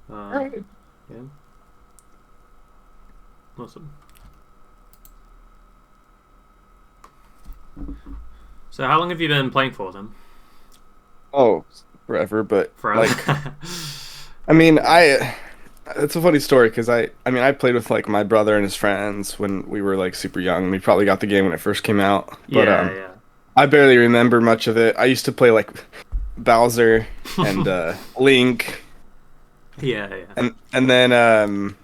Yeah. Awesome. So how long have you been playing for then? Oh, forever, but like, Forever. I mean, Yeah. it's a funny story because I played with like my brother and his friends when we were like super young. We probably got the game when it first came out, but Yeah, yeah. I barely remember much of it. I used to play like Bowser and Link, Yeah, yeah. and then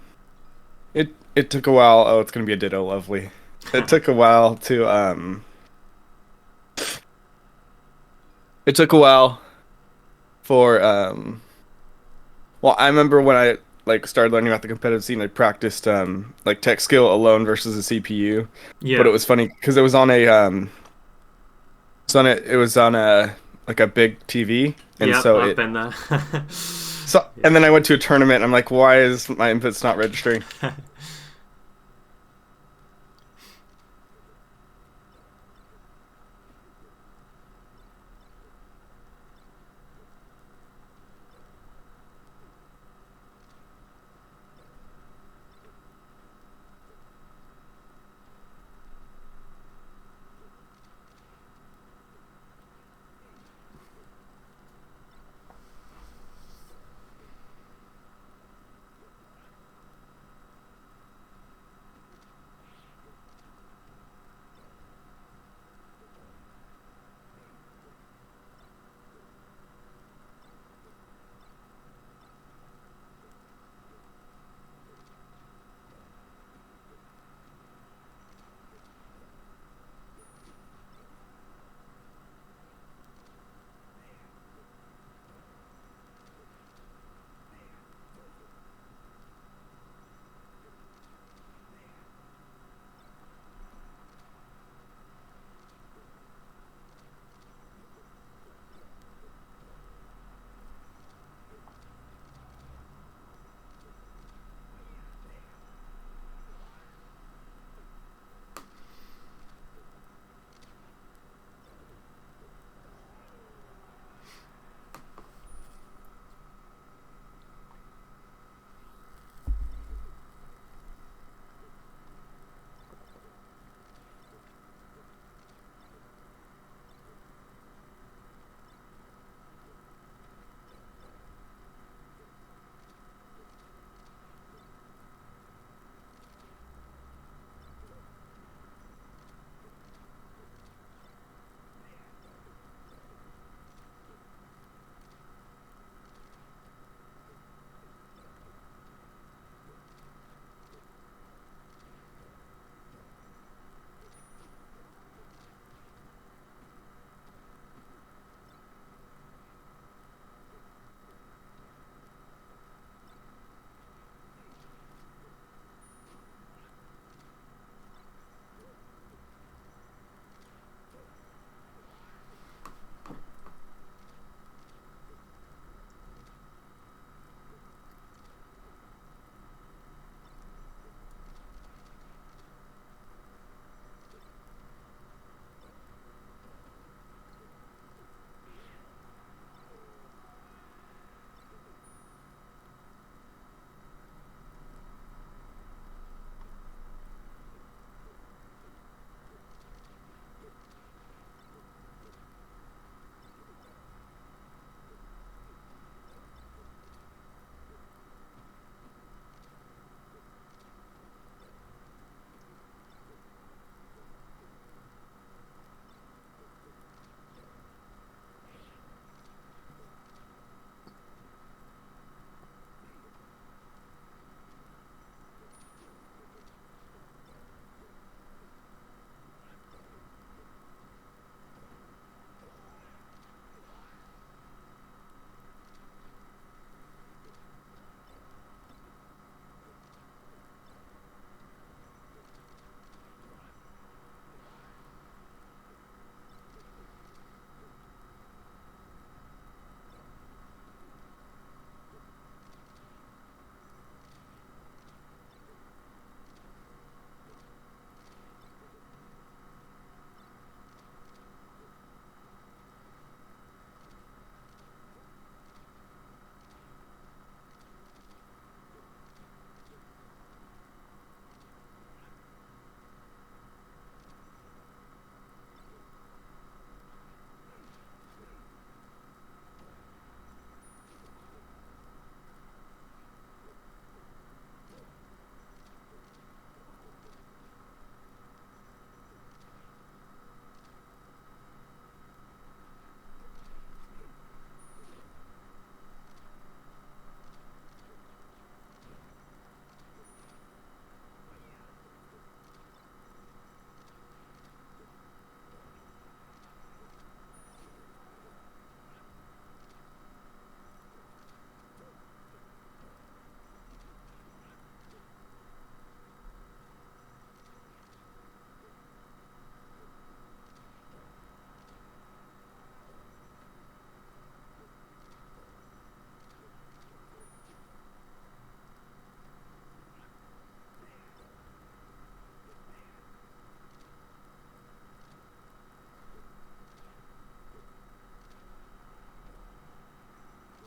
it took a while. Oh, it's gonna be a Ditto, lovely. It took a while to it took a while for well, I remember when I like started learning about the competitive scene, I practiced like tech skill alone versus a CPU. But it Yeah. was funny because it was on a like a big TV, and Yep, so I've it been there. and Yeah. then I went to a tournament. And I'm like, why is my input's not registering?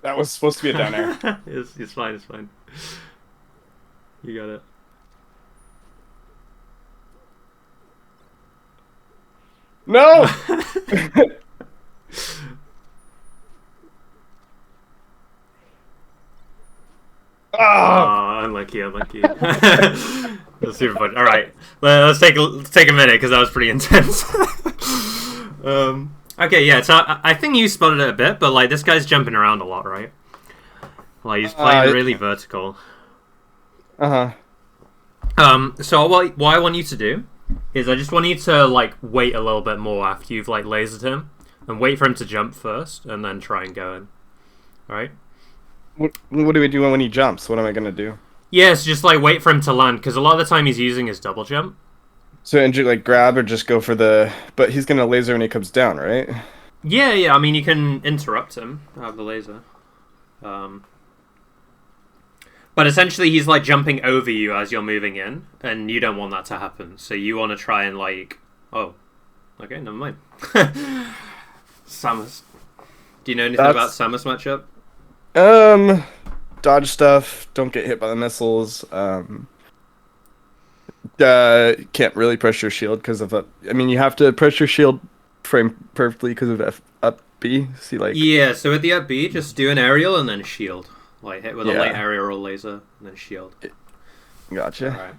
That was supposed to be a down air. It's fine. It's fine. You got it. No! Ah! Unlucky. That's super fun. All right, let's take a minute because that was pretty intense. Okay, yeah. So I think you spotted it a bit, but like this guy's jumping around a lot, right? Like he's playing really vertical. Uh-huh. So what I want you to do is I just want you to like wait a little bit more after you've like lasered him, and wait for him to jump first, and then try and go in. All right. What do we do when he jumps? What am I gonna do? Yeah, so just like wait for him to land because a lot of the time he's using his double jump. So, and like grab or just go for the... But he's gonna laser when he comes down, right? Yeah. I mean, you can interrupt him out of the laser. But essentially, he's like jumping over you as you're moving in, and you don't want that to happen. So you want to try and like, oh, okay, never mind. Samus, do you know anything about Samus matchup? Dodge stuff. Don't get hit by the missiles. Can't really press your shield because of I mean, you have to press your shield frame perfectly because of up B. See, like yeah. So with the up B, just do an aerial and then shield. Like hit with a late area or laser, and then shield. Gotcha.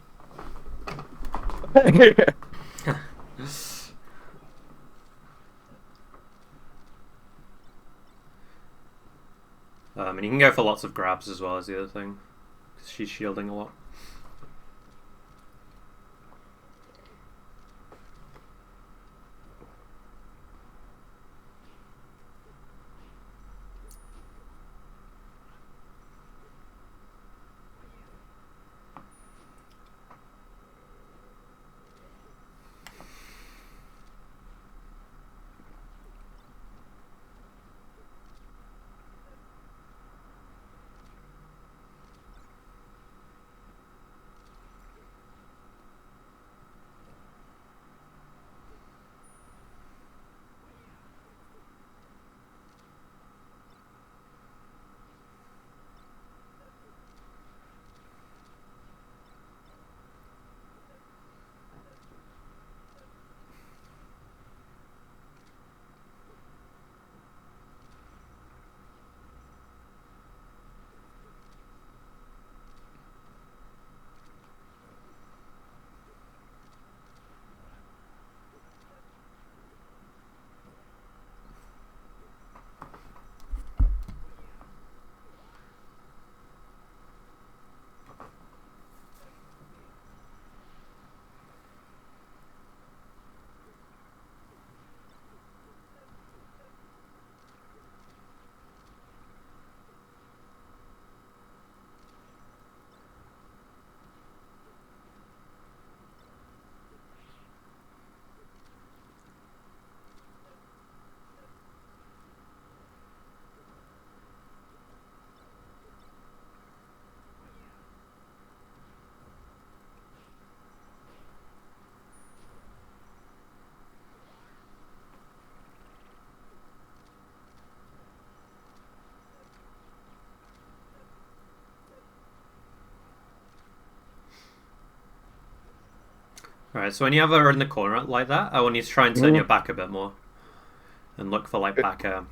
Alright. And you can go for lots of grabs as well as the other thing. Because she's shielding a lot. Alright, so when you have her in the corner like that, I want you to try and turn your back a bit more. And look for like back air.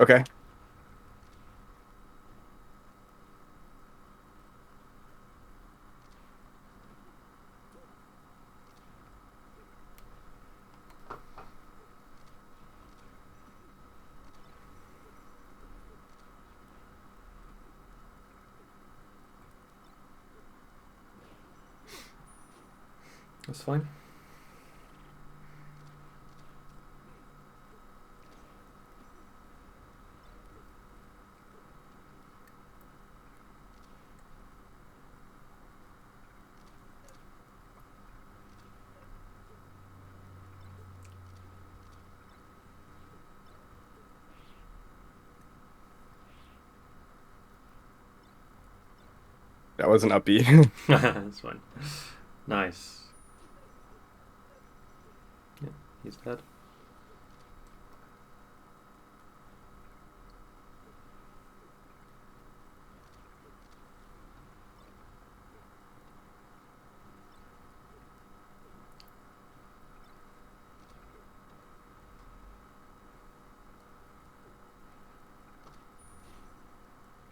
Okay. That's fine. That wasn't up B. That's fine. Nice. Yeah, he's dead.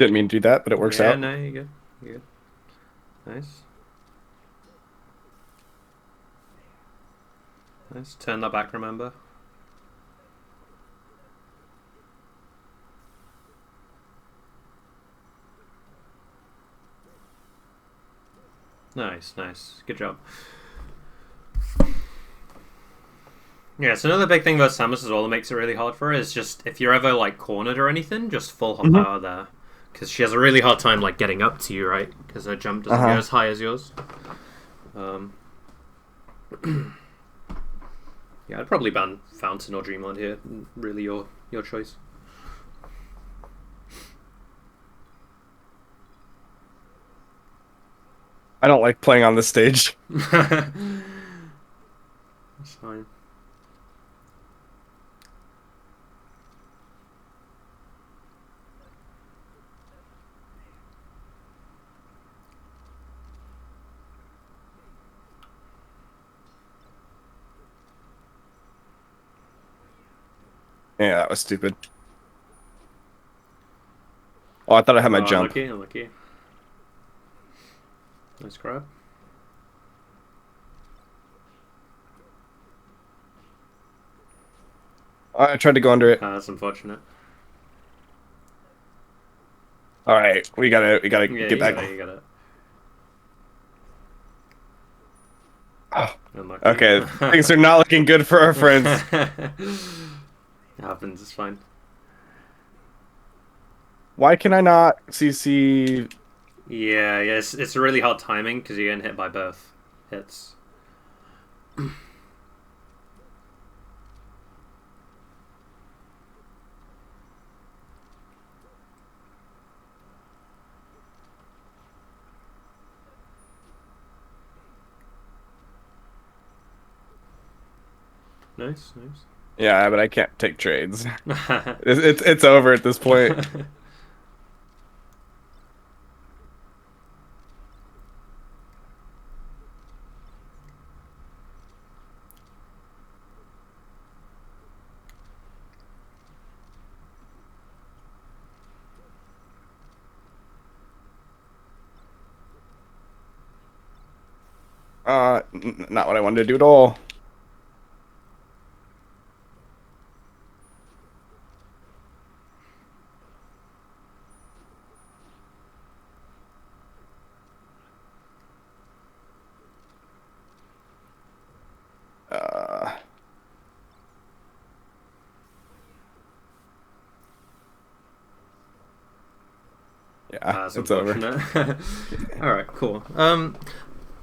Didn't mean to do that, but it works Yeah, out. no, you're good. You're good. Nice. Nice. Turn that back, remember. Nice, nice. Good job. Yeah, so another big thing about Samus as well that makes it really hard for her is just if you're ever like cornered or anything, just full hop Mhm. power there. Because she has a really hard time like getting up to you, right? Because her jump doesn't go Uh-huh. as high as yours. Yeah, I'd probably ban Fountain or Dreamland here. Really your choice. I don't like playing on this stage. That's fine. Yeah, that was stupid. Oh, I thought I had my Oh, jump. unlucky, unlucky. Nice grab. I tried to go under it. That's unfortunate. All right, we gotta Yeah, get you back. got it, you got it. Oh, Unlucky. okay, things are not looking good for our friends. It happens, it's fine. Why can I not CC? Yeah, it's really hard timing because you're getting hit by both hits. Nice, nice. Yeah, but I can't take trades. It's over at this point. Not what I wanted to do at all. Uh, yeah, That's it's over. unfortunate. Alright, cool.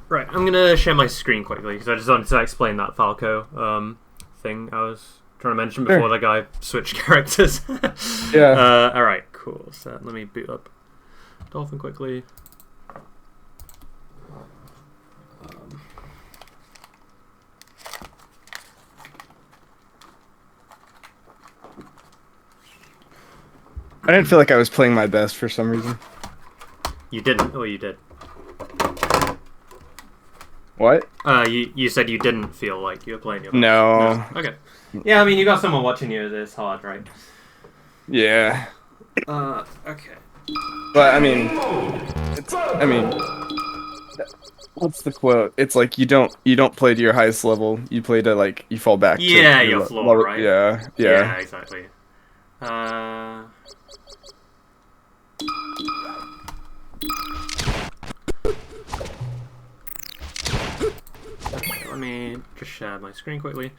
Right, I'm gonna share my screen quickly because I just wanted to explain that Falco thing I was trying to mention before Sure. the guy switched characters. Yeah. Alright, cool. So let me boot up Dolphin quickly. I didn't feel like I was playing my best for some reason. You didn't, or you did? What? You said you didn't feel like you were playing your best. No. No. Okay. Yeah, I mean, you got someone watching you. It's hard, right? Yeah. Okay. But I mean, what's the quote? It's like you don't play to your highest level. You play to like you fall back. Yeah, to your floor, right? Yeah. Yeah, exactly. Okay, let me just share my screen quickly.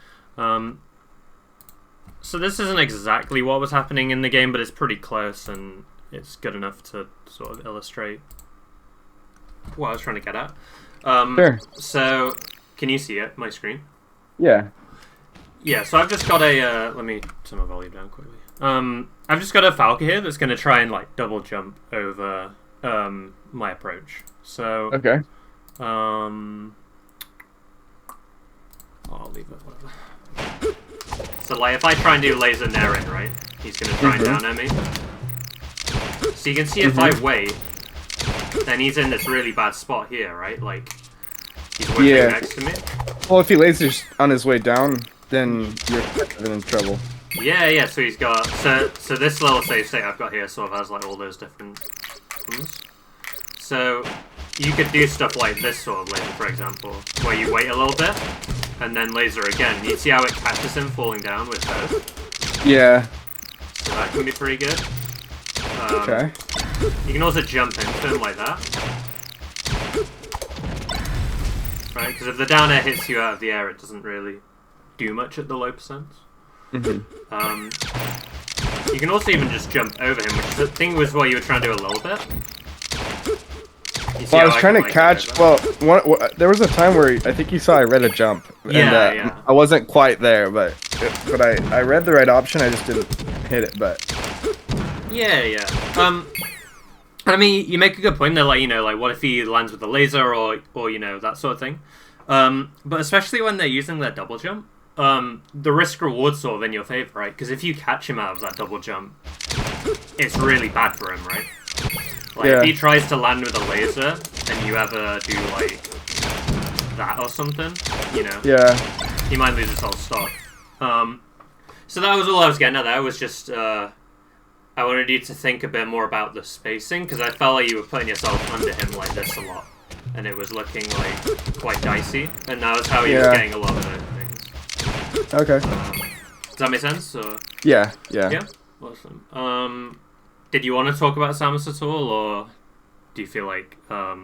So this isn't exactly what was happening in the game, but it's pretty close, and it's good enough to sort of illustrate what I was trying to get at. Sure. So, can you see it, my screen? Yeah. Yeah, so I've just got a, let me turn my volume down quickly. I've just got a Falcon here that's going to try and, like, double jump over, my approach. So, Okay. I'll leave it, whatever. So, like, if I try and do laser Naren, right, he's going to try and down at me. So you can see if I wait, then he's in this really bad spot here, right? Like, he's waiting next to me. Well, if he lasers on his way down, then you're in trouble. Yeah, so he's got... So this little save state I've got here sort of has, like, all those different buttons. So you could do stuff like this sort of laser, for example, where you wait a little bit and then laser again. You see how it catches him falling down with both? Yeah. So that can be pretty good. Okay. You can also jump into him like that. Right, because if the down air hits you out of the air, it doesn't really do much at the low percents. You can also even just jump over him, which I think was what you were trying to do a little bit. Well, I was trying to catch. Well, there was a time where I think you saw I read a jump, and yeah. I wasn't quite there, but I read the right option. I just didn't hit it, but yeah. I mean, you make a good point there. Like, you know, like what if he lands with a laser or you know, that sort of thing. But especially when they're using their double jump, the risk reward sort of in your favor, right? Because if you catch him out of that double jump, it's really bad for him, right? Like, if he tries to land with a laser, and you ever do, like, that or something, you know? Yeah. He might lose his whole stock. So that was all I was getting at there. Was just, I wanted you to think a bit more about the spacing, because I felt like you were putting yourself under him like this a lot. And it was looking, like, quite dicey. And that was how he was getting a lot of those things. Okay. Does that make sense? Or? Yeah. Yeah? Awesome. Did you want to talk about Samus at all, or do you feel like... I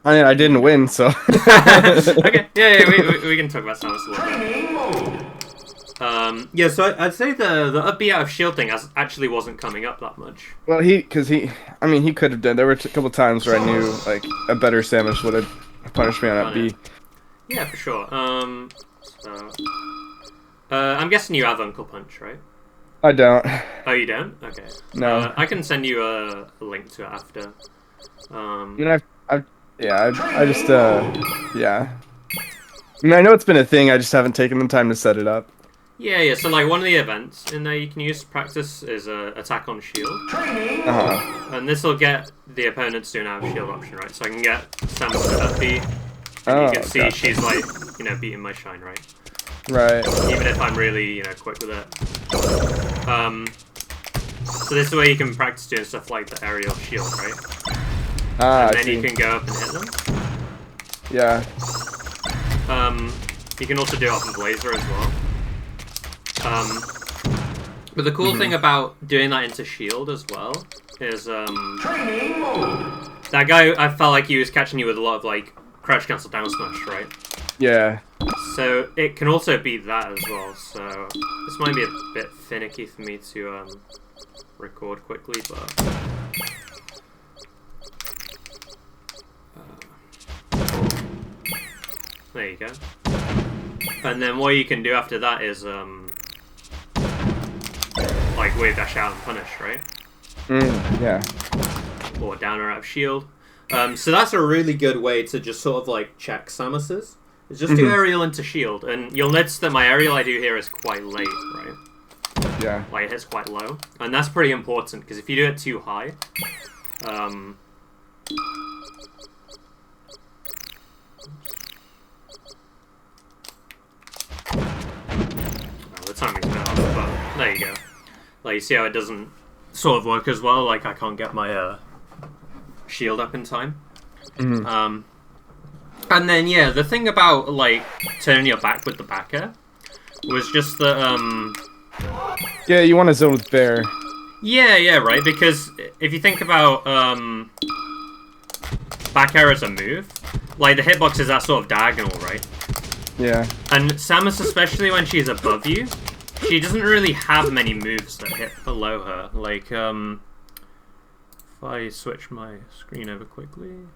mean, I didn't win, so... Okay, yeah, we can talk about Samus a little bit. Yeah, so I'd say the up B out of shield thing actually wasn't coming up that much. Well, he could have done... There were a couple times where I knew, like, a better Samus would have punished me on up B. Yeah, for sure. I'm guessing you have Uncle Punch, right? I don't. Oh, you don't? Okay. No. I can send you a link to it after. I mean, I just, yeah. I mean, I know it's been a thing, I just haven't taken the time to set it up. Yeah, so, like, one of the events in there you can use to practice is attack on shield. And this will get the opponents to an out of shield option, right? So I can get Samus to up B, and you can see she's, like, you know, beating my shine, right? Right. Even if I'm really, you know, quick with it. So this is where you can practice doing stuff like the aerial shield, right? And then you can go up and hit them. Yeah. You can also do it off of laser as well. But the cool thing about doing that into shield as well is that guy, I felt like he was catching you with a lot of like crouch cancel down smash, right? Yeah. So it can also beat that as well. So this might be a bit finicky for me to record quickly, but there you go. And then what you can do after that is like wave dash out and punish, right? Yeah. Or down or out of shield. So that's a really good way to just sort of like check Samus's. It's just do aerial into shield, and you'll notice that my aerial I do here is quite late, right? Yeah. Like it hits quite low, and that's pretty important because if you do it too high, the timing's a bit off, but there you go. Like, you see how it doesn't sort of work as well? Like, I can't get my shield up in time. And then, yeah, the thing about, like, turning your back with the back air was just that, yeah, you want to zone with bear. Yeah, right, because if you think about, back air as a move, like, the hitbox is that sort of diagonal, right? Yeah. And Samus, especially when she's above you, she doesn't really have many moves that hit below her. Like, if I switch my screen over quickly...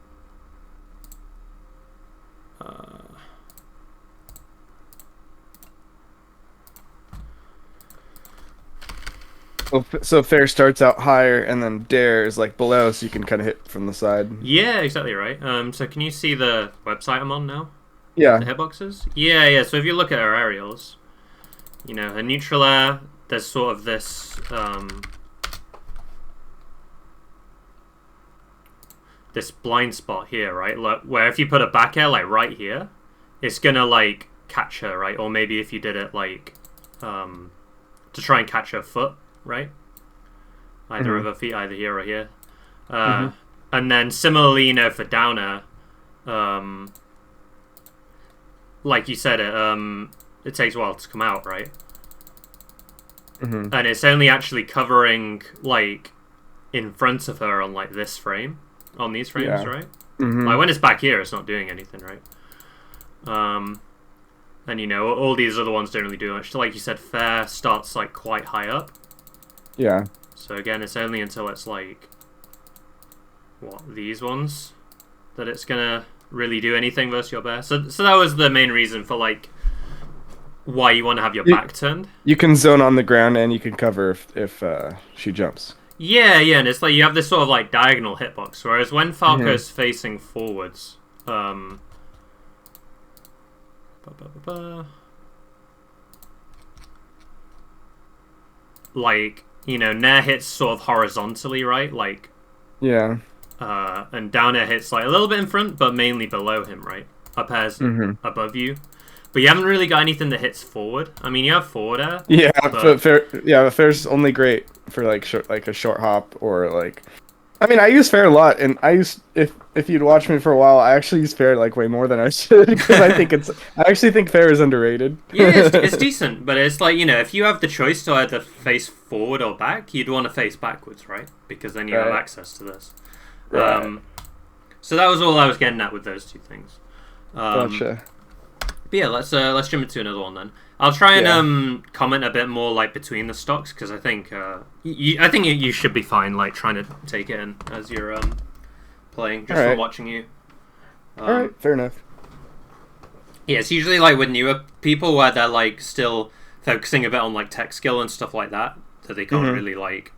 So fair starts out higher, and then dare is like below, so you can kind of hit from the side. Yeah, exactly right. So can you see the website I'm on now? Yeah. The hitboxes? Yeah. So if you look at her aerials, you know, her neutral air, there's sort of this, this blind spot here, right? Like, where if you put a back air, like, right here, it's gonna, like, catch her, right? Or maybe if you did it, like, to try and catch her foot, right? Either of her feet, either here or here. Uh, Mm-hmm. and then similarly, for Downer, um, like you said, it takes a while to come out, right? Mm-hmm. And it's only actually covering like in front of her on like this frame, on these frames, Yeah. right? Mm-hmm. Like when it's back here, it's not doing anything, right? Um, and all these other ones don't really do much. Like you said, Fair starts like quite high up. Yeah. So again, it's only until it's like these ones that it's gonna really do anything versus your bear. So that was the main reason for like why you want to have your You back turned. you can zone on the ground and you can cover if she jumps. Yeah, and it's like you have this sort of like diagonal hitbox, whereas when Mm-hmm. Falco's facing forwards, ba, ba, ba, ba, like Nair hits sort of horizontally, right? Like, Yeah. and down air hits like a little bit in front, but mainly below him, right? Up airs Mm-hmm. above you, but you haven't really got anything that hits forward. I mean, you have forward air, Yeah, but but fair's only great for like a short hop or like. I mean, I use fair a lot, and I use if you'd watch me for a while, I actually use fair like way more than I should because I actually think fair is underrated. yeah, it's decent. But it's like if you have the choice to either face forward or back, you'd want to face backwards, right? Because then you have Right. access to this. Right. So that was all I was getting at with those two things. Um, Gotcha. but yeah, let's jump into another one then. I'll try and Yeah. comment a bit more like between the stocks because I think I think you should be fine like trying to take it in as you're playing just All from right. watching you. All right. Fair enough. Yeah, it's usually like with newer people where they're like still focusing a bit on like tech skill and stuff like that they can't Mm-hmm. really like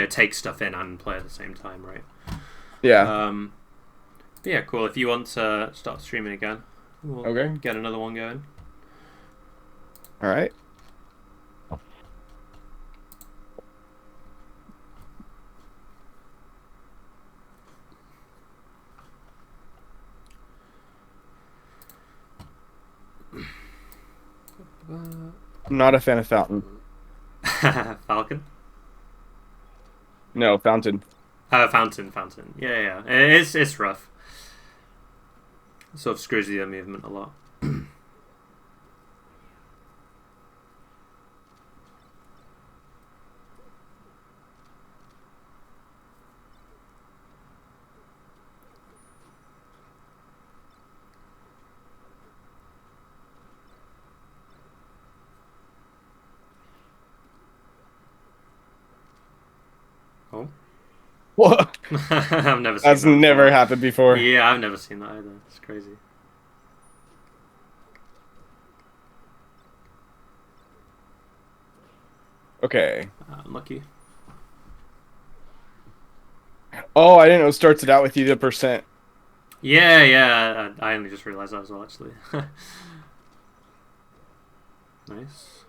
take stuff in and play at the same time, right? Yeah. But yeah, cool. If you want to start streaming again, we'll Okay. get another one going. All right. I'm not a fan of Fountain. Falcon. No, Fountain. Fountain. Yeah. It's rough. It sort of screws the movement a lot. Oh, What? I've never seen That's that never before. happened before. Yeah, I've never seen that either. It's crazy. Okay. Unlucky. Oh, I didn't know it starts it out with you the percent. Yeah. I only just realised that as well, actually. Nice.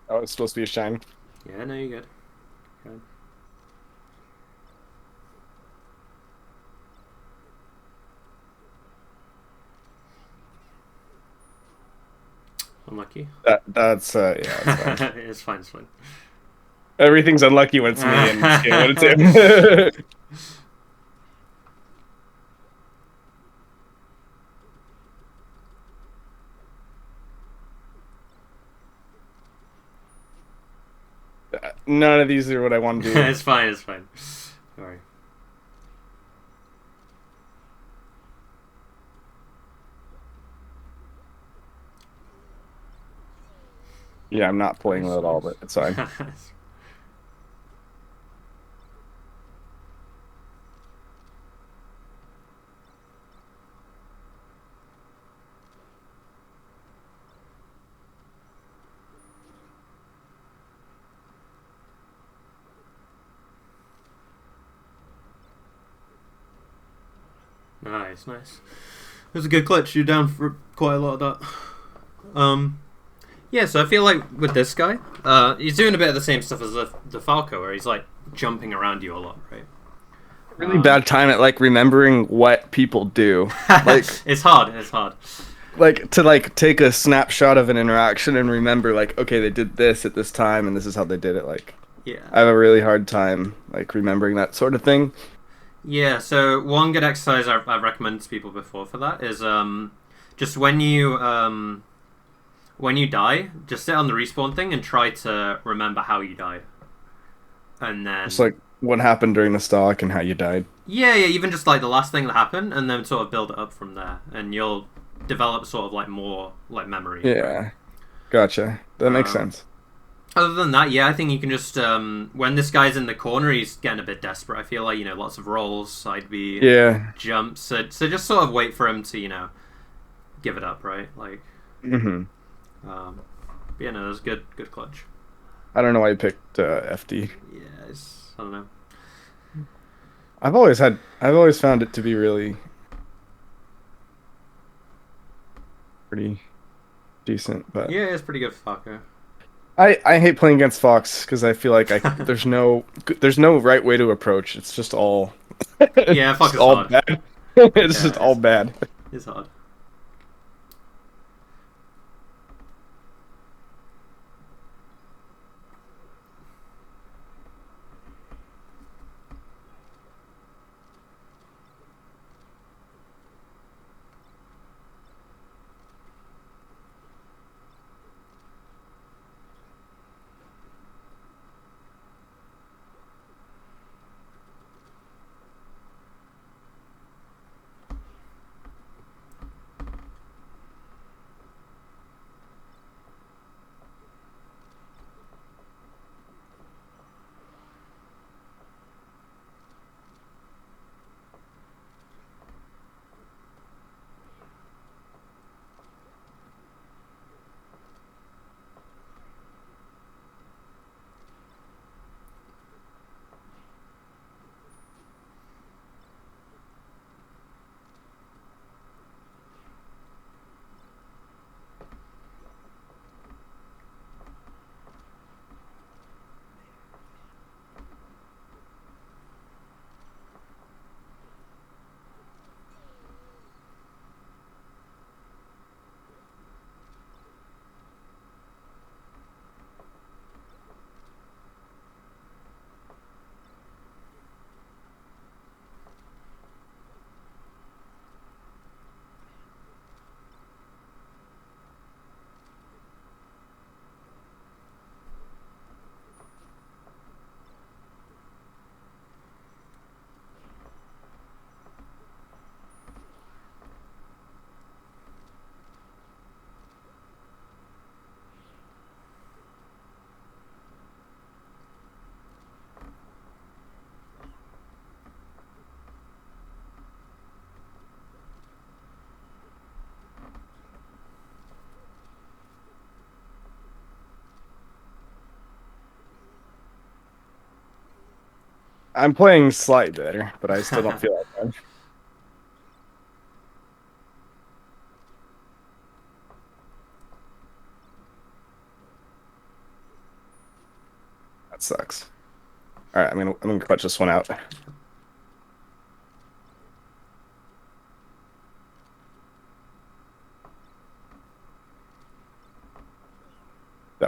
Oh, it's supposed to be a shine. Yeah, no, you're good. Good. Unlucky. That's yeah, that's fine. It's fine, it's fine. Everything's unlucky when it's me and scale when it's him. None of these are what I want to do. It's fine, it's fine. Sorry. Yeah, I'm not playing well at all, but it's fine. Nice, nice. It was a good clutch. You're down for quite a lot of that. Yeah, so I feel like with this guy, he's doing a bit of the same stuff as the Falco, where he's like jumping around you a lot, right? Really bad time at like remembering what people do. Like it's hard. It's hard. like to like take a snapshot of an interaction and remember like okay, they did this at this time and this is how they did it. Like Yeah. I have a really hard time like remembering that sort of thing. Yeah. So one good exercise I've recommended to people before for that is just when you die, just sit on the respawn thing and try to remember how you died, and then It's like what happened during the stalk and how you died. yeah, even just like the last thing that happened, and then sort of build it up from there, and you'll develop sort of like more like memory. Yeah. Right? Gotcha. That makes sense. Other than that, yeah, I think you can just when this guy's in the corner, he's getting a bit desperate. I feel like lots of rolls, side B, Yeah. jumps. So just sort of wait for him to give it up, right? Like, Mhm. but yeah, no, it was good clutch. I don't know why you picked FD. Yeah, I don't know. I've always found it to be really pretty decent, but Yeah, it's pretty good for Falco. I hate playing against Fox because I feel like there's no right way to approach. It's just all Yeah, just Falco's all hard. bad. It's Yeah, just all bad. it's hard. I'm playing slightly better, but I still don't feel like that. That sucks. All right, I'm gonna clutch this one out.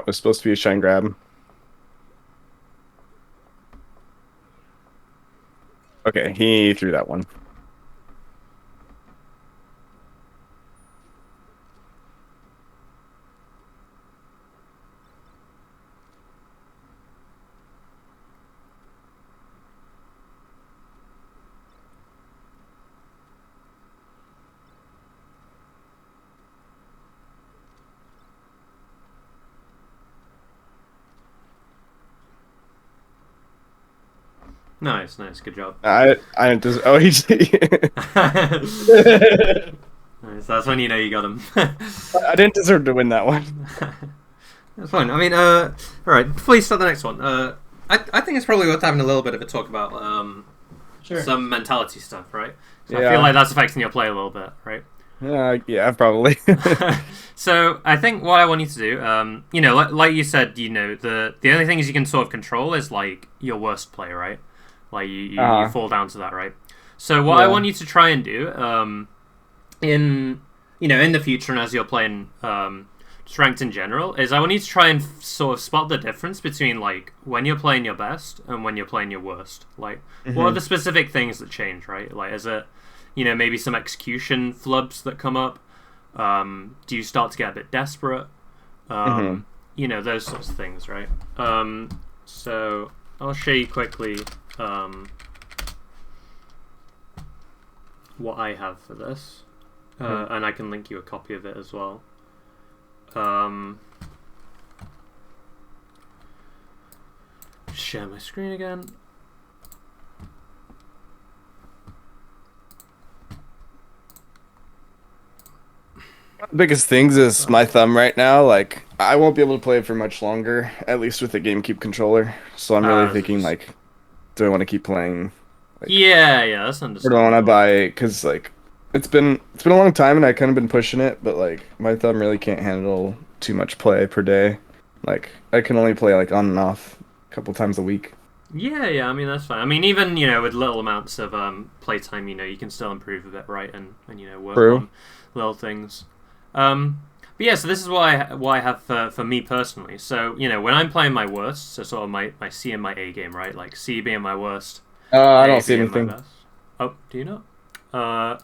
that was supposed to be a shine grab. Okay, he threw that one. Nice, good job. I didn't. Oh, he's. Nice, that's when you know you got him. I didn't deserve to win that one. That's fine. I mean, all right. Before you start the next one, I think it's probably worth having a little bit of a talk about some mentality stuff, right? So I feel like that's affecting your play a little bit, right? Yeah, probably. So I think what I want you to do, you know, like you said, you know, the only things you can sort of control is like your worst play, right? Like you fall down to that, right? So what I want you to try and do, in the future and as you're playing ranked in general, is I want you to try and sort of spot the difference between like when you're playing your best and when you're playing your worst. Like, what are the specific things that change, right? Like, is it, you know, maybe some execution flubs that come up? Do you start to get a bit desperate? You know, those sorts of things, right? So I'll show you quickly what I have for this, and I can link you a copy of it as well. Share my screen again. Biggest things is my thumb right now. Like, I won't be able to play it for much longer, at least with the GameCube controller. So I'm really thinking, like, do I want to keep playing? Like, yeah, that's understandable. Or do I want to buy? Because like, it's been a long time, and I kind of been pushing it, but like, my thumb really can't handle too much play per day. Like, I can only play like on and off a couple times a week. Yeah, I mean, that's fine. I mean, even, you know, with little amounts of playtime, you know, you can still improve a bit, right? And you know, work on little things. But yeah, so this is what I have for me personally. So, you know, when I'm playing my worst, so sort of my C and my A game, right? Like C being my worst. I don't see anything. Oh, do you not?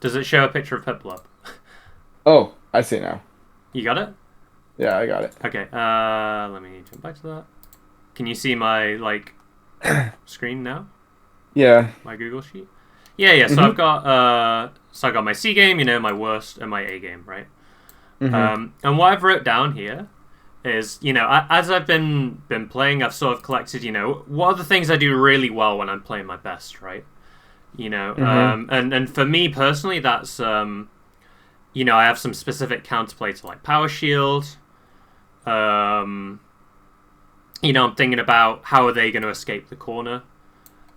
Does it show a picture of Piplup up? Oh, I see now. You got it? Yeah, I got it. Okay, let me jump back to that. Can you see my, like, screen now? Yeah. My Google Sheet? Yeah, so I've got my C game, you know, my worst, and my A game, right? And what I've wrote down here is, you know, as I've been playing, I've sort of collected, you know, what are the things I do really well when I'm playing my best, right? You know, and for me personally, that's, you know, I have some specific counterplay to like Power Shield. You know, I'm thinking about how are they going to escape the corner,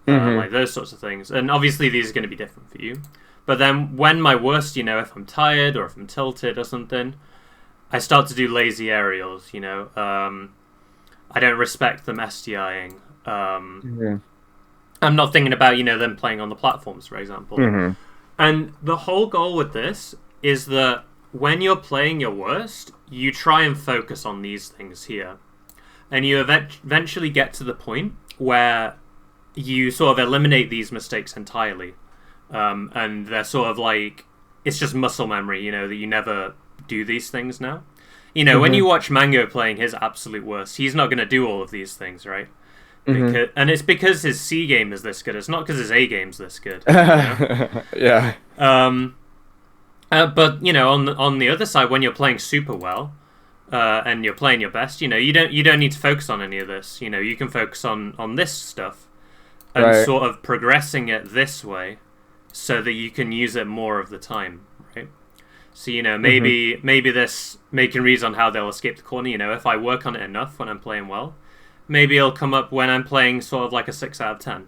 like those sorts of things. And obviously these are going to be different for you. But then when my worst, you know, if I'm tired or if I'm tilted or something, I start to do lazy aerials, you know. I don't respect them SDIing. I'm not thinking about, you know, them playing on the platforms, for example. And the whole goal with this is that when you're playing your worst, you try and focus on these things here. And you eventually get to the point where you sort of eliminate these mistakes entirely. And they're sort of like, it's just muscle memory, you know, that you never do these things now. You know, when you watch Mango playing his absolute worst, he's not going to do all of these things, right? And it's because his C game is this good. It's not because his A game's this good. You know? Yeah. But, you know, on the other side, when you're playing super well, and you're playing your best, you know, you don't need to focus on any of this. You know, you can focus on this stuff and sort of progressing it this way, so that you can use it more of the time, right? So, you know, maybe this making reads on how they'll escape the corner, you know, if I work on it enough when I'm playing well, maybe it'll come up when I'm playing sort of like a 6 out of 10.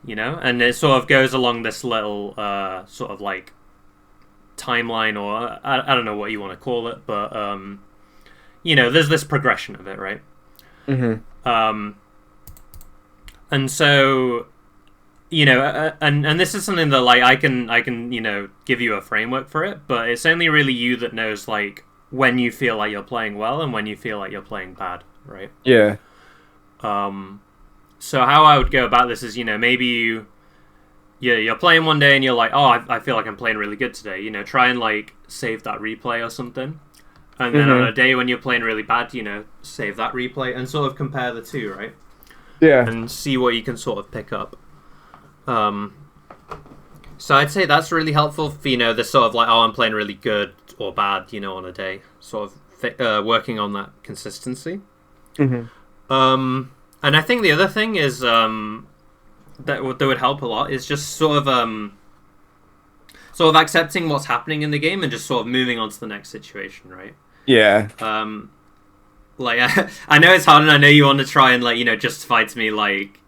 You know? And it sort of goes along this little sort of like timeline, or I don't know what you want to call it, but, you know, there's this progression of it, right? And so, you know, and this is something that, like, I can, you know, give you a framework for it, but it's only really you that knows, like, when you feel like you're playing well and when you feel like you're playing bad, right? Yeah. So how I would go about this is, maybe you're playing one day and you're like, oh, I feel like I'm playing really good today. Try and like save that replay or something. And then on a day when you're playing really bad, save that replay and sort of compare the two, right? Yeah. And see what you can sort of pick up. So I'd say that's really helpful for, this sort of like, oh, I'm playing really good or bad, on a day. Sort of working on that consistency. Mm-hmm. And I think the other thing is that would help a lot is just sort of accepting what's happening in the game and just sort of moving on to the next situation, right? Yeah. Like I know it's hard, and I know you want to try and like justify to me like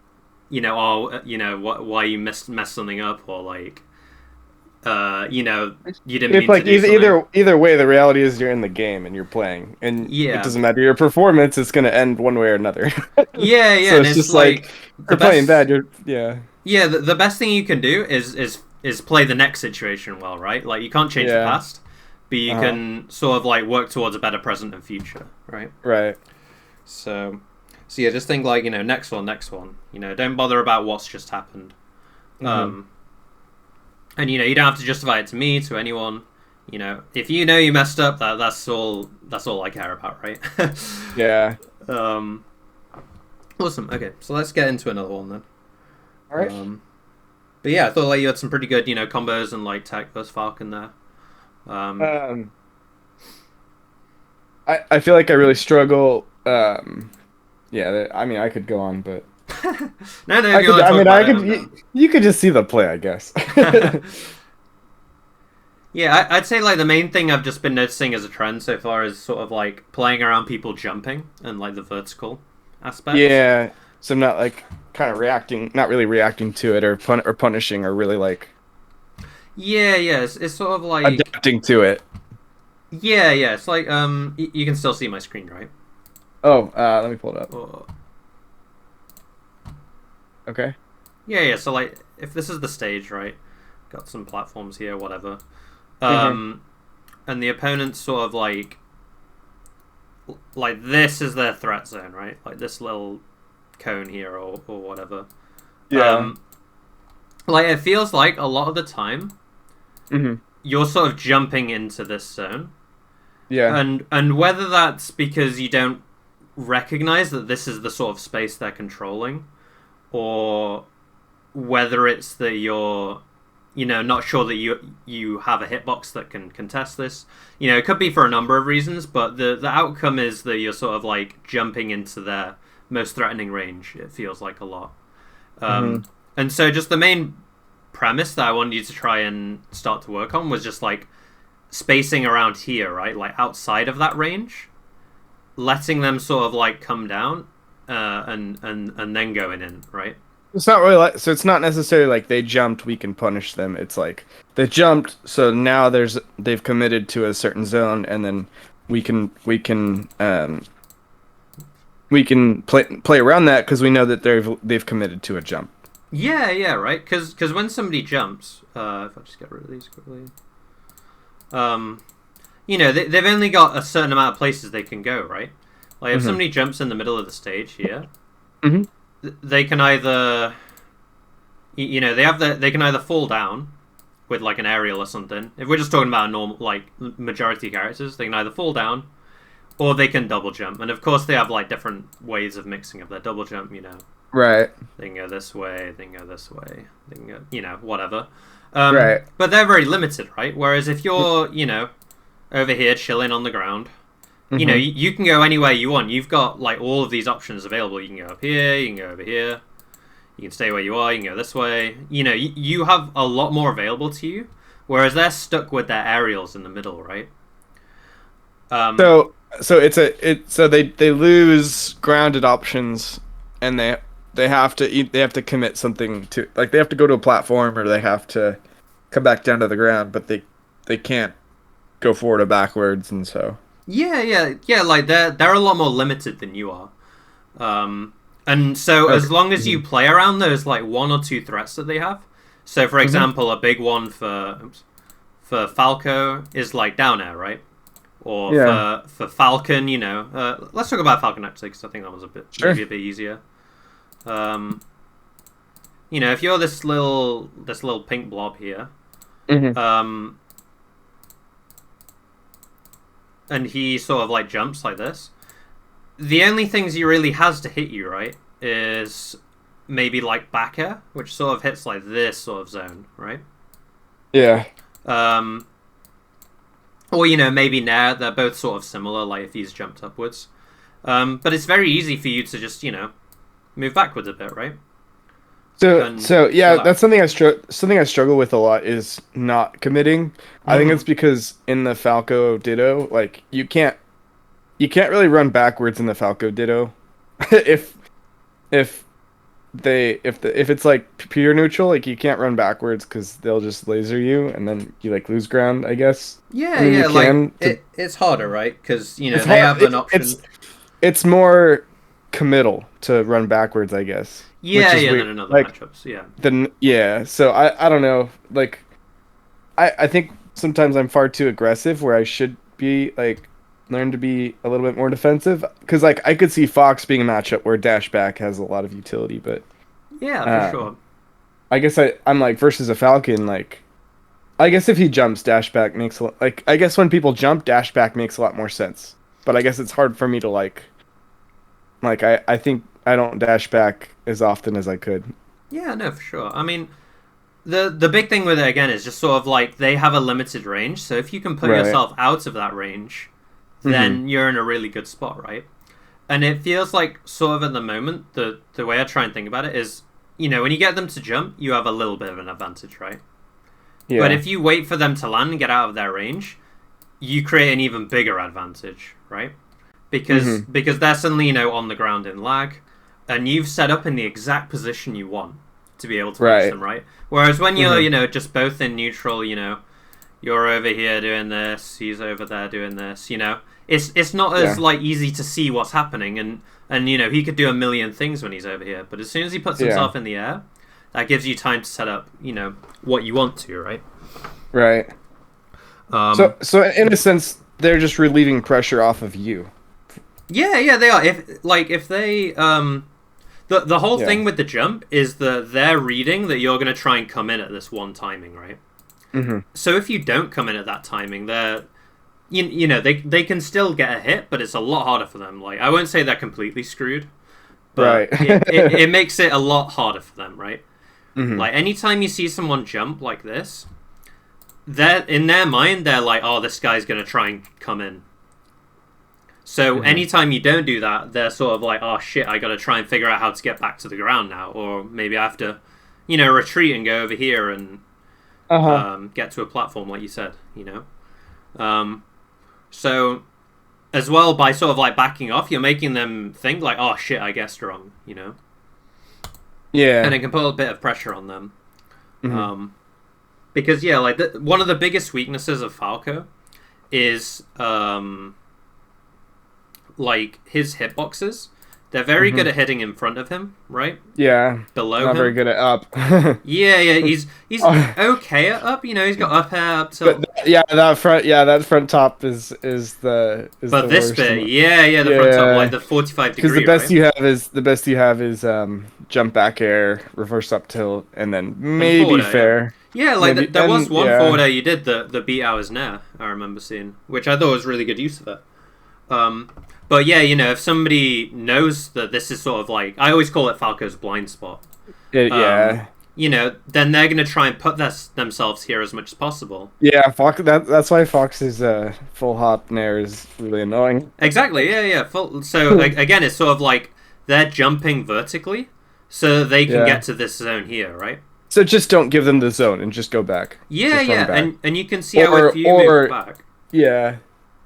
why you messed something up, or like you didn't mean like to do either way, the reality is you're in the game and you're playing, and it doesn't matter your performance. It's gonna end one way or another. Yeah. So and it's just like you're playing bad. Yeah. The best thing you can do is play the next situation well, right? Like you can't change the past, but you can sort of like work towards a better present and future, right? Right. So yeah, just think like next one. Don't bother about what's just happened. And you don't have to justify it to me, to anyone. If you messed up, that's all I care about, right? Yeah. Awesome. Okay, so let's get into another one then. All right. But yeah, I thought like you had some pretty good combos and like Tech versus Falcon there. I feel like I really struggle. Yeah. I mean, I could go on, but no. You could just see the play, I guess. Yeah, I'd say like the main thing I've just been noticing as a trend so far is sort of like playing around people jumping and like the vertical aspect. Yeah, so I'm not like kind of not really reacting to it or punishing or really like. Yeah, it's sort of like adapting to it. Yeah, it's like you can still see my screen, right? Oh, let me pull it up. Okay. Yeah. So like, if this is the stage, right? Got some platforms here, whatever. And the opponent's sort of like this is their threat zone, right? Like this little cone here or whatever. Yeah. Like it feels like a lot of the time, you're sort of jumping into this zone. Yeah. And whether that's because you don't recognize that this is the sort of space they're controlling, or whether it's that you're not sure that you have a hitbox that can contest this. It could be for a number of reasons, but the outcome is that you're sort of like jumping into their most threatening range, it feels like a lot. And so just the main premise that I wanted you to try and start to work on was just like spacing around here, right? Like outside of that range, letting them sort of like come down and then going in, right? It's not really so it's not necessarily like they jumped, we can punish them. It's like they jumped, so now they've committed to a certain zone, and then we can play around that because we know that they've committed to a jump. Yeah, right. Because when somebody jumps, if I just get rid of these quickly, they've only got a certain amount of places they can go, right? Like if somebody jumps in the middle of the stage here. They can either, they can either fall down with like an aerial or something. If we're just talking about a normal, like majority characters, they can either fall down, or they can double jump. And of course, they have like different ways of mixing up their double jump. Right. They can go this way. They can go this way. They can go, whatever. Right. But they're very limited, right? Whereas if you're, over here chilling on the ground. You can go anywhere you want. You've got like all of these options available. You can go up here, you can go over here, you can stay where you are, you can go this way. You have a lot more available to you, whereas they're stuck with their aerials in the middle, right? So they lose grounded options, and they have to commit something to, like they have to go to a platform or they have to come back down to the ground, but they can't go forward or backwards, and so. Yeah. Like they're a lot more limited than you are, and so as long as you play around those like one or two threats that they have. So for example, a big one for Falco is like down air, right? or Yeah. for Falcon, you know, let's talk about Falcon actually, because I think that was maybe a bit easier. You know, if you're this little pink blob here, Mm-hmm. and he sort of like jumps like this, the only things he really has to hit you, right, is maybe like back air, which sort of hits like this sort of zone, right? Yeah. Or, you know, maybe Nair, they're both sort of similar, like if he's jumped upwards. But it's very easy for you to just, you know, move backwards a bit, right? So yeah, that's something I struggle with a lot is not committing. I think it's because in the Falco Ditto, like you can't really run backwards in the Falco Ditto. if if if it's like pure neutral, like you can't run backwards because they'll just laser you and then you like lose ground, I guess. Yeah, I mean, yeah, you can like it's harder, right? Because, you know, it's they hard, have an option. it's more committal to run backwards, I guess. Yeah, Which is yeah, weird. than in other Like matchups, yeah. yeah, so I don't know. Like I think sometimes I'm far too aggressive where I should be like learn to be a little bit more defensive because like I could see Fox being a matchup where dash back has a lot of utility, but Yeah, for sure. I guess I'm like versus a Falcon, like I guess if he jumps, dash back makes like I guess when people jump, dash back makes a lot more sense. But I guess it's hard for me to like I think I don't dash back as often as I could. Yeah, no, for sure. I mean, the big thing with it again is just sort of like they have a limited range, so if you can put yourself out of that range, then you're in a really good spot, right? And it feels like sort of at the moment the way I try and think about it is, you know, when you get them to jump, you have a little bit of an advantage, right? Yeah. But if you wait for them to land and get out of their range, you create an even bigger advantage, right? Because they're suddenly, you know, on the ground in lag, and you've set up in the exact position you want to be able to reach them, right? Whereas when you're, you know, just both in neutral, you know, you're over here doing this, he's over there doing this, you know, it's not as like easy to see what's happening, and you know, he could do a million things when he's over here, but as soon as he puts himself in the air, that gives you time to set up, you know, what you want to, right? Right. So in a sense, they're just relieving pressure off of you. Yeah, they are. If they the whole thing with the jump is that they're reading that you're going to try and come in at this one timing, right? So if you don't come in at that timing, they're you know they can still get a hit, but it's a lot harder for them. Like I won't say they're completely screwed, but it makes it a lot harder for them, right? Like anytime you see someone jump like this, they're in their mind they're like, oh, this guy's going to try and come in. So anytime you don't do that, they're sort of like, oh shit, I got to try and figure out how to get back to the ground now, or maybe I have to, you know, retreat and go over here and get to a platform, like you said, you know. So as well, by sort of like backing off, you're making them think like, oh shit, I guessed wrong, you know. Yeah. And it can put a bit of pressure on them. Because yeah, like one of the biggest weaknesses of Falco is like his hitboxes. They're very good at hitting in front of him, right? Yeah. Below not him. very good at up. yeah, he's okay at up. You know, he's got up air, up tilt. that front top is the but the this worst bit, the front top, like the 45 degree. Because the best you have is jump back air, reverse up tilt, and then maybe fair. Yeah, like there was one forward air you did the beat hours nair. I remember seeing, which I thought was really good use of it. But yeah, you know, if somebody knows that this is sort of like, I always call it Falco's blind spot. You know, then they're going to try and put themselves here as much as possible. Yeah, Fox. That's why Fox's full hop nair is really annoying. Exactly. Yeah. So again, it's sort of like they're jumping vertically, so they can get to this zone here, right? So just don't give them the zone and just go back. Back. And you can see how if you move back. Yeah.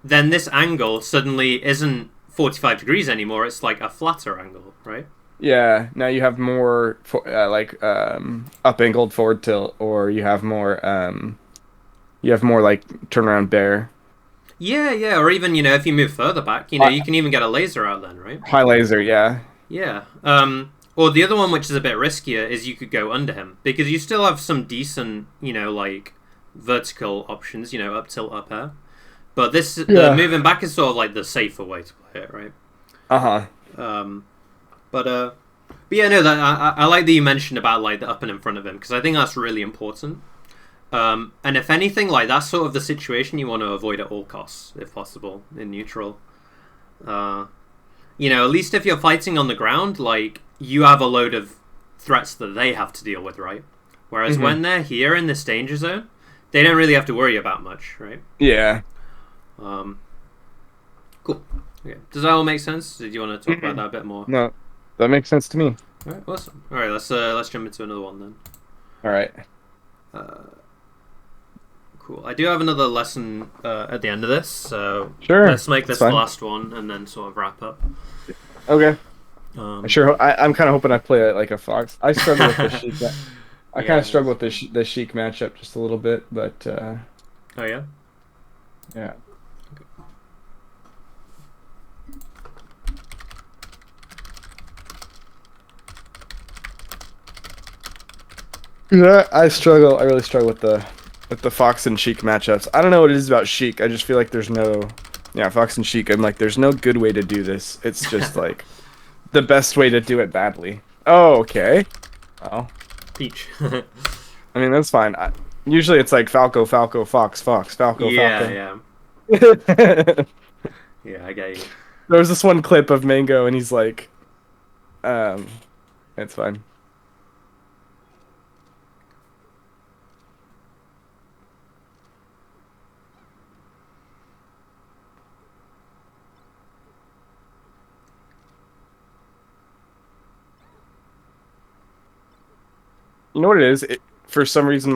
Then this angle suddenly isn't 45 degrees anymore. It's like a flatter angle, right? Yeah. Now you have more up angled forward tilt, or you have more like turnaround bear. Yeah. Or even, you know, if you move further back, you know, you can even get a laser out then, right? High laser, yeah. Yeah. Or the other one, which is a bit riskier, is you could go under him, because you still have some decent, you know, like vertical options, you know, up tilt, up air. But this moving back is sort of like the safer way to play it, right? But yeah, no, I like that you mentioned about like the up and in front of him, because I think that's really important. And if anything, like that's sort of the situation you want to avoid at all costs, if possible, in neutral. You know, at least if you're fighting on the ground, like you have a load of threats that they have to deal with, right? Whereas when they're here in this danger zone, they don't really have to worry about much, right? Yeah. Cool. Okay. Does that all make sense? Did you want to talk about that a bit more? No, that makes sense to me. All right, awesome. All right, let's jump into another one then. All right. Cool. I do have another lesson at the end of this, so sure. Let's make this the last one and then sort of wrap up. Okay. I'm kind of hoping I play like a fox. I struggle with the sheik. I kind of struggle with the sheik matchup just a little bit, but. Oh yeah. Yeah. Yeah, I struggle. I really struggle with the Fox and Sheik matchups. I don't know what it is about Sheik. I just feel like there's no, Fox and Sheik. I'm like, there's no good way to do this. It's just like the best way to do it badly. Oh, okay. Oh, Peach. I mean, that's fine. Usually it's like Falco, Falco, Fox, Fox, Falco, Falco. Yeah. Yeah, I get you. There was this one clip of Mango, and he's like, it's fine. You know what it is? For some reason,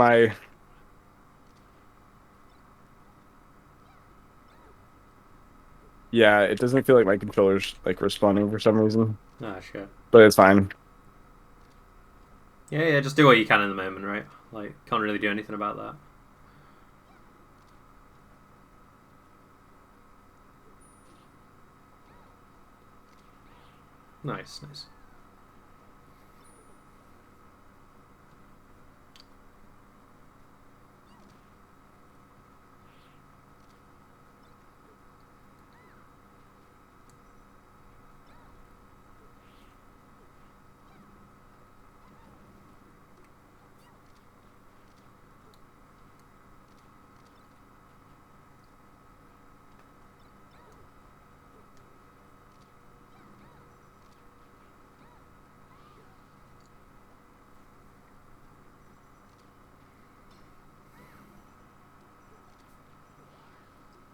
yeah, it doesn't feel like my controller's like responding for some reason. Ah, sure. But it's fine. Yeah, just do what you can in the moment, right? Like, can't really do anything about that. Nice.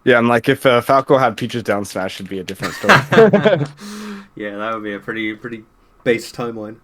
Yeah, I'm like, if Falco had Peaches down smash, it'd be a different story. Yeah, that would be a pretty base timeline.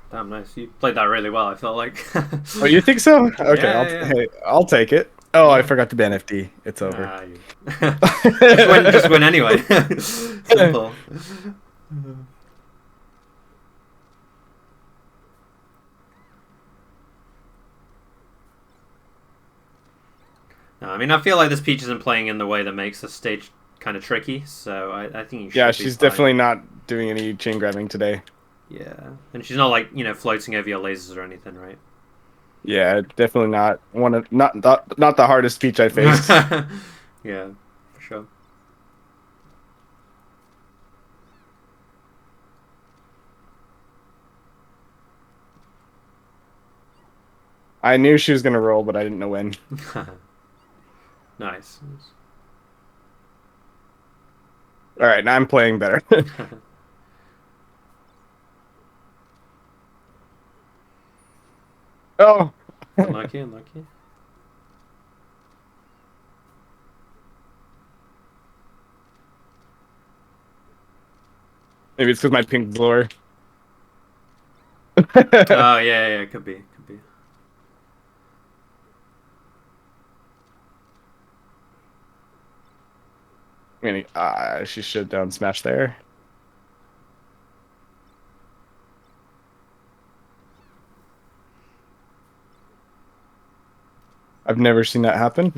Damn, nice. You played that really well, I felt like. Oh, you think so? Okay, Yeah. Hey, I'll take it. Oh, I forgot to ban FD. It's over. Just win anyway. Simple. No, I mean, I feel like this Peach isn't playing in the way that makes the stage kind of tricky, so I think you should Yeah, be she's fine. definitely not doing any chain grabbing today. Yeah, and she's not like, floating over your lasers or anything, right? Yeah, definitely not not the hardest Peach I faced. Yeah, for sure. I knew she was gonna roll, but I didn't know when. Nice. All right, now I'm playing better. Oh, Unlucky, unlucky. maybe it's because my ping's lower. Oh, yeah, could be, could be. She should down smash there. I've never seen that happen.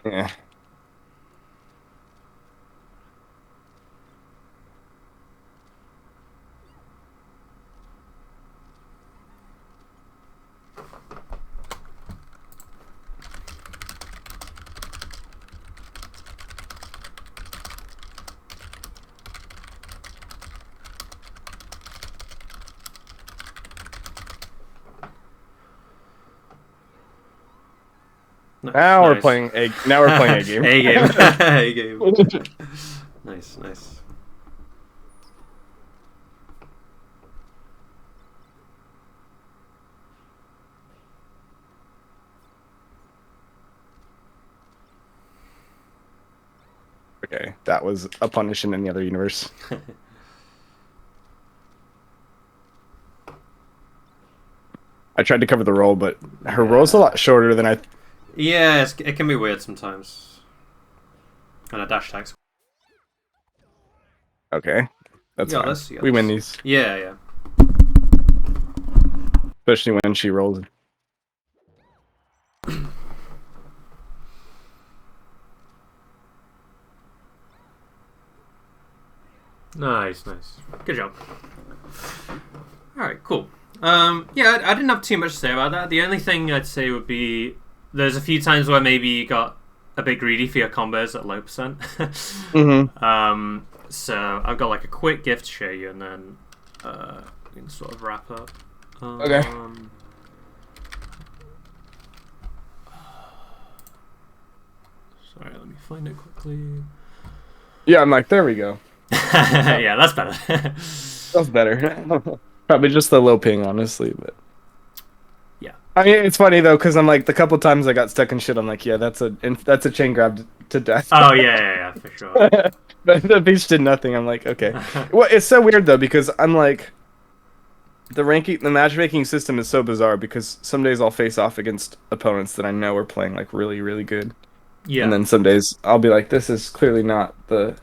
Yeah. Nice, Now we're nice. playing a now we're playing a game. A game. A game. Nice, nice. Okay, that was a punish in any other universe. I tried to cover the roll, but her roll's a lot shorter than I. Yeah, it can be weird sometimes. And a dash attack's. Okay, that's Yeah, fine. We win these, Yeah, yeah. especially when she rolls. Nice, nice. Good job. Alright, cool. Yeah, I didn't have too much to say about that. The only thing I'd say would be there's a few times where maybe you got a bit greedy for your combos at low percent. So I've got like a quick gift to show you, and then we can sort of wrap up. Okay. Sorry, let me find it quickly. Yeah, I'm like, there we go. Yeah, that's better. That's better. Probably just the low ping, honestly, but yeah. I mean, it's funny though, because I'm like, the couple times I got stuck in shit, I'm like, yeah, that's a chain grab to death. Oh yeah, for sure. But the beach did nothing. I'm like, okay. Well, it's so weird though, because I'm like, the matchmaking system is so bizarre, because some days I'll face off against opponents that I know are playing like really, really good. Yeah. And then some days I'll be like, this is clearly not the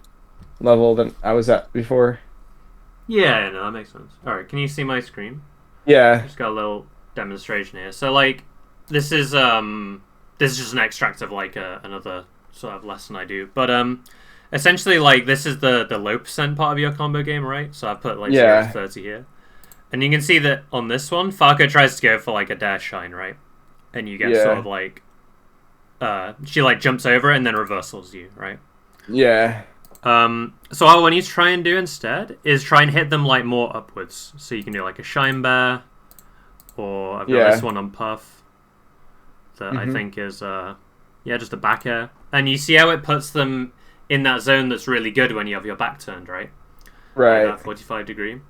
level that I was at before. Yeah, no, that makes sense. Alright, can you see my screen? Yeah. Just got a little demonstration here. So like this is just an extract of like another sort of lesson I do. But essentially like this is the low percent part of your combo game, right? So I put like 0 to 30 here. And you can see that on this one, Farco tries to go for like a dare shine, right? And you get sort of like she like jumps over it and then reversals you, right? Yeah. So what I want you to try and do instead is try and hit them like more upwards. So you can do like a shine bear, or I've got this one on puff that I think is just a back air. And you see how it puts them in that zone that's really good when you have your back turned, right? Right. Like that 45 degree.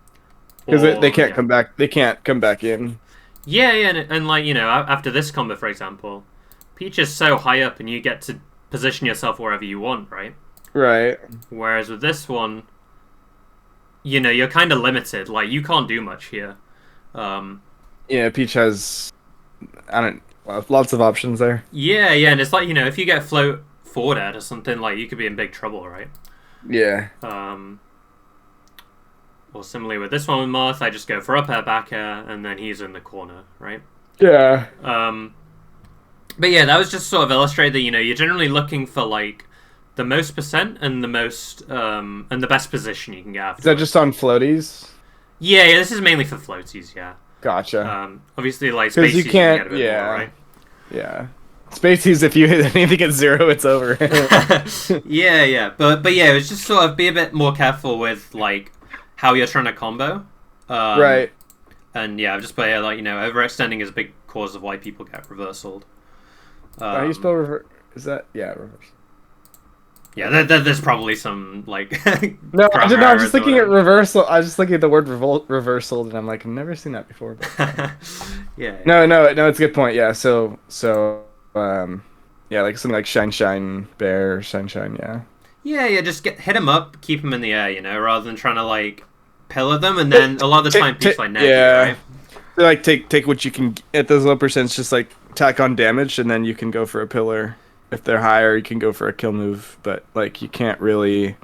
Because they can't come back. They can't come back in. Yeah, and like, you know, after this combo, for example, Peach is so high up, and you get to position yourself wherever you want, right? Right. Whereas with this one, you know, you're kind of limited. Like, you can't do much here. Yeah, Peach has I don't lots of options there. Yeah, yeah, and it's like, if you get float forward air or something, like, you could be in big trouble, right? Yeah. Or similarly with this one with Marth, I just go for up air, back air, and then he's in the corner, right? Yeah. But yeah, that was just sort of illustrate that, you're generally looking for, like, the most percent and the most, and the best position you can get after. Is that just on floaties? Yeah, this is mainly for floaties, yeah. Gotcha. Obviously, like, Because spaces you can't, get a bit more, right? Yeah. Spaces, if you hit anything at 0, it's over. Yeah. But yeah, it was just sort of be a bit more careful with, like, how you're trying to combo. Right. And yeah, just by, like, overextending is a big cause of why people get reversaled. How you spell reverse? Is that reverse? Yeah, there's probably some like. No, I'm just thinking at reversal. I was just looking at the word reversal, and I'm like, I've never seen that before. Yeah. No, it's a good point. Yeah, so, yeah, like something like shine, bear, shine, yeah. Yeah, just hit them up, keep them in the air, rather than trying to like pillar them, and then a lot of the time, people like net right? Like take what you can at those low percents, just like tack on damage, and then you can go for a pillar. If they're higher, you can go for a kill move, but like you can't really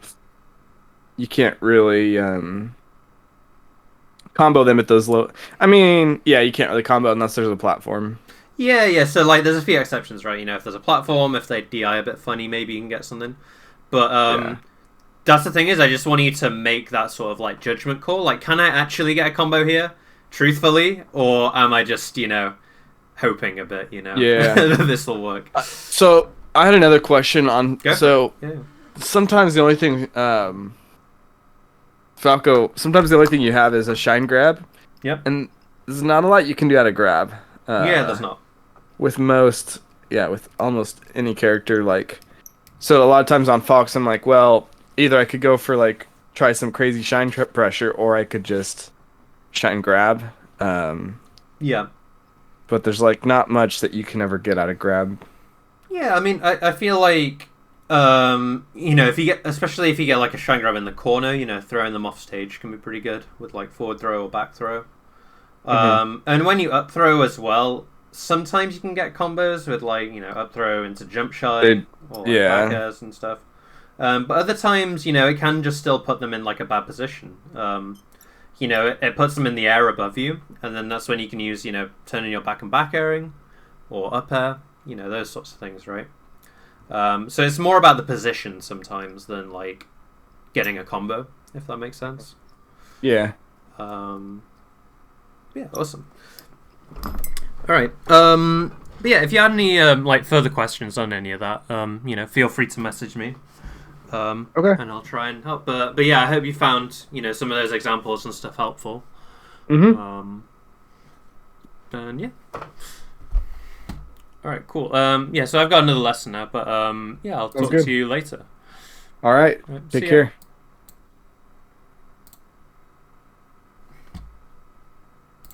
combo them at those low. I mean, yeah, you can't really combo unless there's a platform. Yeah. So like, there's a few exceptions, right? If there's a platform, if they DI a bit funny, maybe you can get something. But that's the thing is, I just want you to make that sort of like judgment call. Like, can I actually get a combo here, truthfully, or am I just hoping a bit? Yeah, that this will work. So I had another question on. Yeah. Sometimes the only thing, Falco. Sometimes the only thing you have is a shine grab. Yep. And there's not a lot you can do out of grab. Yeah, there's not. With almost any character, like. So a lot of times on Fox, I'm like, well, either I could go for like try some crazy shine pressure, or I could just shine grab. Yeah. But there's like not much that you can ever get out of grab. Yeah, I mean, I feel like, especially if you get like a shine grab in the corner, throwing them off stage can be pretty good with like forward throw or back throw. And when you up throw as well, sometimes you can get combos with like, up throw into jump shine or like back airs and stuff. But other times, it can just still put them in like a bad position. It puts them in the air above you, and then that's when you can use, turning your back airing or up air, those sorts of things, right? So it's more about the position sometimes than like getting a combo, if that makes sense. Yeah. Yeah, awesome. All right. But yeah, if you had any like further questions on any of that, feel free to message me. Okay. And I'll try and help. But yeah, I hope you found some of those examples and stuff helpful. Mm-hmm. And yeah. All right, cool. Yeah, so I've got another lesson now, but yeah, I'll talk to you later. All right. Take care.